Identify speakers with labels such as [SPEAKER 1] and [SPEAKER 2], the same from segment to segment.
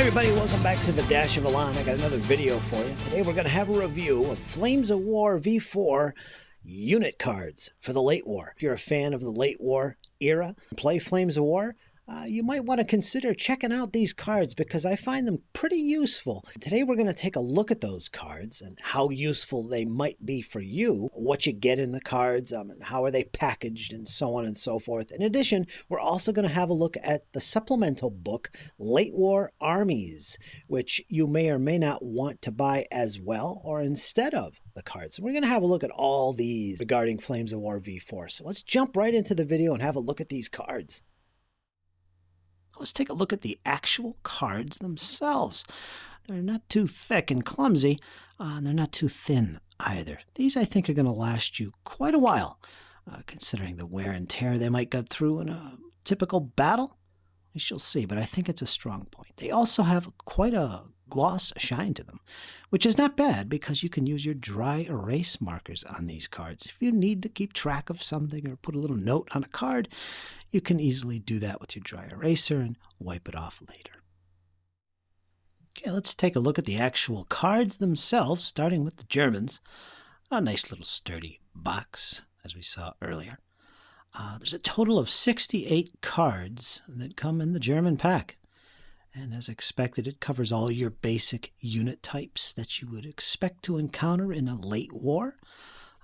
[SPEAKER 1] everybody, welcome back to the Dash of Elan. I got another video for you. Today we're going to have a review of Flames of War V4 unit cards for the late war. If you're a fan of the late war era, play Flames of War, you might want to consider checking out these cards because I find them pretty useful. Today we're going to take a look at those cards and how useful they might be for you, what you get in the cards, and how are they packaged, and so on and so forth. In addition, we're also going to have a look at the supplemental book, Late War Armies, which you may or may not want to buy as well or instead of the cards. So we're going to have a look at all these regarding Flames of War V4. So let's jump right into the video and have a look at these cards. Let's take a look at the actual cards themselves. They're not too thick and clumsy, and they're not too thin either. These, I think, are going to last you quite a while, considering the wear and tear they might go through in a typical battle. We shall see, but I think it's a strong point. They also have quite a gloss shine to them, which is not bad because you can use your dry erase markers on these cards. If you need to keep track of something or put a little note on a card, you can easily do that with your dry eraser and wipe it off later. Okay, let's take a look at the actual cards themselves, starting with the Germans. A nice little sturdy box, as we saw earlier. There's a total of 68 cards that come in the German pack. And as expected, it covers all your basic unit types that you would expect to encounter in a late war,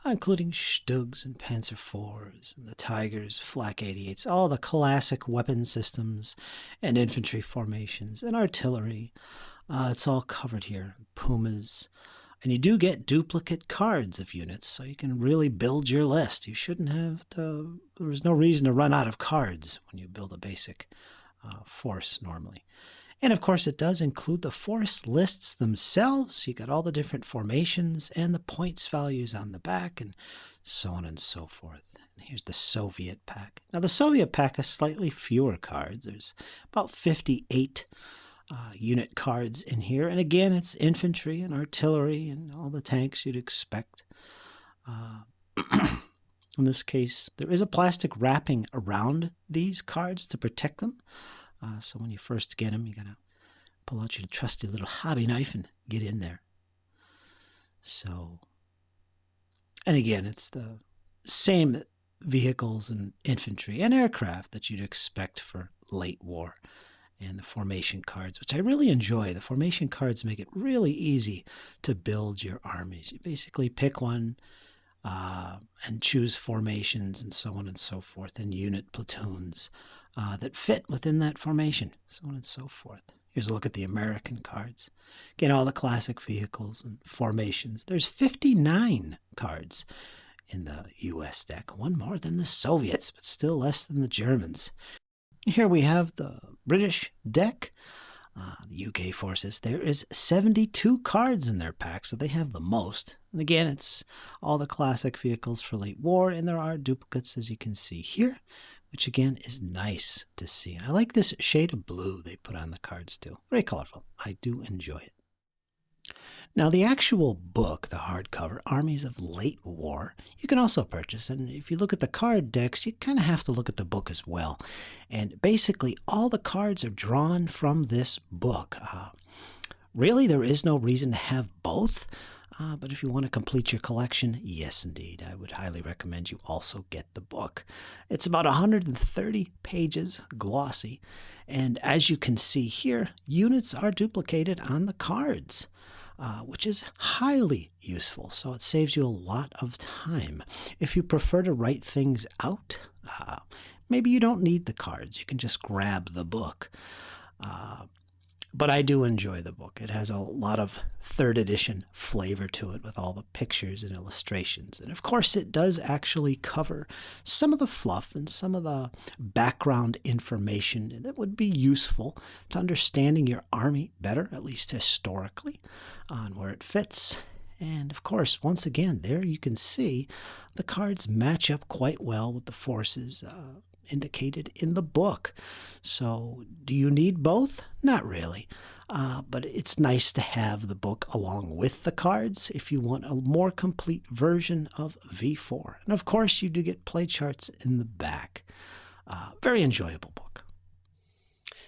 [SPEAKER 1] including Stugs and Panzer IVs, and the Tigers, Flak 88s, all the classic weapon systems and infantry formations and artillery. It's all covered here. Pumas. And you do get duplicate cards of units, so you can really build your list. You shouldn't have to, there's no reason to run out of cards when you build a basic force normally. And of course, it does include the force lists themselves. You got all the different formations and the points values on the back and so on and so forth. And here's the Soviet pack. Now, the Soviet pack has slightly fewer cards. There's about 58 unit cards in here. And again, it's infantry and artillery and all the tanks you'd expect. In this case, there is a plastic wrapping around these cards to protect them. So when you first get them, you got to pull out your trusty little hobby knife and get in there. So, and again, it's the same vehicles and infantry and aircraft that you'd expect for late war. And the formation cards, which I really enjoy. The formation cards make it really easy to build your armies. You basically pick one and choose formations and so on and so forth, and unit platoons that fit within that formation, so on and so forth. Here's a look at the American cards. Again, all the classic vehicles and formations. There's 59 cards in the U.S. deck, one more than the Soviets, but still less than the Germans. Here we have the British deck, the UK forces. There is 72 cards in their pack, so they have the most. And again, it's all the classic vehicles for late war, and there are duplicates, as you can see here, which again is nice to see. I like this shade of blue they put on the cards too. Very colorful. I do enjoy it. Now, the actual book, the hardcover, Armies of Late War, you can also purchase. And if you look at the card decks, you kind of have to look at the book as well. And basically, all the cards are drawn from this book. Really, there is no reason to have both. But if you want to complete your collection, yes, indeed, I would highly recommend you also get the book. It's about 130 pages, glossy. And as you can see here, units are duplicated on the cards. Which is highly useful, so it saves you a lot of time. If you prefer to write things out, maybe you don't need the cards. You can just grab the book. But I do enjoy the book. It has a lot of third edition flavor to it with all the pictures and illustrations. And of course, it does actually cover some of the fluff and some of the background information that would be useful to understanding your army better, at least historically, on where it fits. And of course, once again, there you can see the cards match up quite well with the forces indicated in the book. So do you need both? Not really. But it's nice to have the book along with the cards if you want a more complete version of V4. And of course, you do get play charts in the back. Very enjoyable book.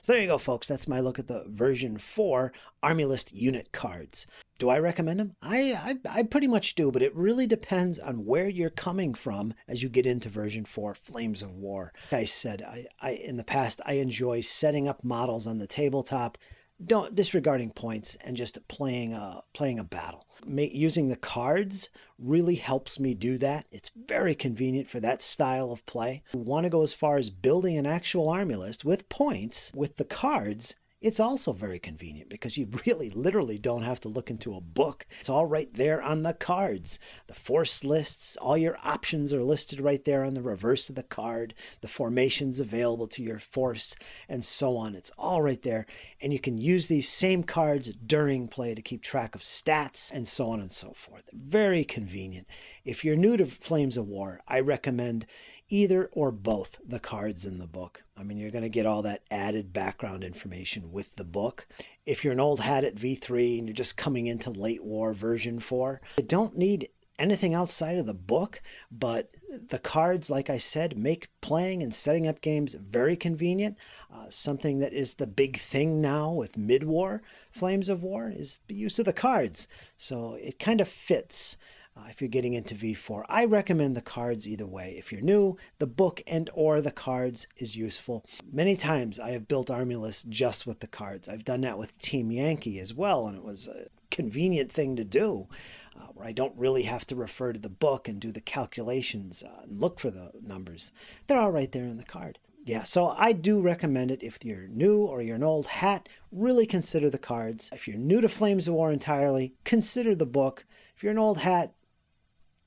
[SPEAKER 1] So there you go, folks. That's my look at the version 4 Army List unit cards. Do I recommend them? I pretty much do, but it really depends on where you're coming from as you get into version 4 Flames of War. Like I said, in the past, I enjoy setting up models on the tabletop, disregarding points, and just playing a battle. Using the cards really helps me do that. It's very convenient for that style of play. If you want to go as far as building an actual army list with points with the cards, it's also very convenient because you really literally don't have to look into a book. It's all right there on the cards. The force lists, all your options are listed right there on the reverse of the card, the formations available to your force, and so on. It's all right there. And you can use these same cards during play to keep track of stats and so on and so forth. Very convenient. If you're new to Flames of War, I recommend either or both the cards in the book. I mean, you're going to get all that added background information with the book. If you're an old hat at V3 and you're just coming into late war version 4, you don't need anything outside of the book, but the cards, like I said, make playing and setting up games very convenient. Something that is the big thing now with mid-war Flames of War is the use of the cards. So it kind of fits. If you're getting into V4, I recommend the cards either way. If you're new, the book and or the cards is useful. Many times I have built army lists just with the cards. I've done that with Team Yankee as well, and it was a convenient thing to do, where I don't really have to refer to the book and do the calculations and look for the numbers. They're all right there in the card. Yeah, so I do recommend it if you're new or you're an old hat. Really consider the cards. If you're new to Flames of War entirely, consider the book. If you're an old hat,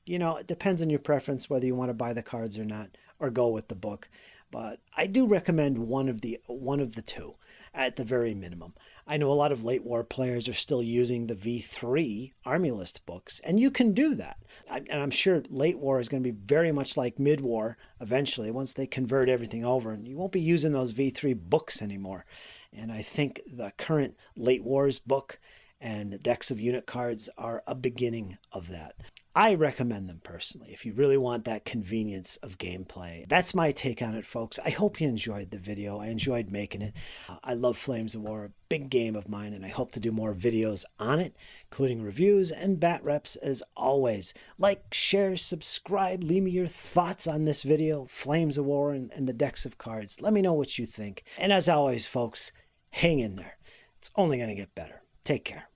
[SPEAKER 1] you know, it depends on your preference whether you want to buy the cards or not, or go with the book. But I do recommend one of the two at the very minimum. I know a lot of late war players are still using the V3 Army List books, and you can do that. And I'm sure late war is going to be very much like mid war eventually once they convert everything over, and you won't be using those V3 books anymore. And I think the current late wars book and the decks of unit cards are a beginning of that. I recommend them personally if you really want that convenience of gameplay. That's my take on it, folks. I hope you enjoyed the video. I enjoyed making it. I love Flames of War, a big game of mine, and I hope to do more videos on it, including reviews and bat reps as always. Like, share, subscribe, leave me your thoughts on this video, Flames of War and the decks of cards. Let me know what you think. And as always, folks, hang in there. It's only going to get better. Take care.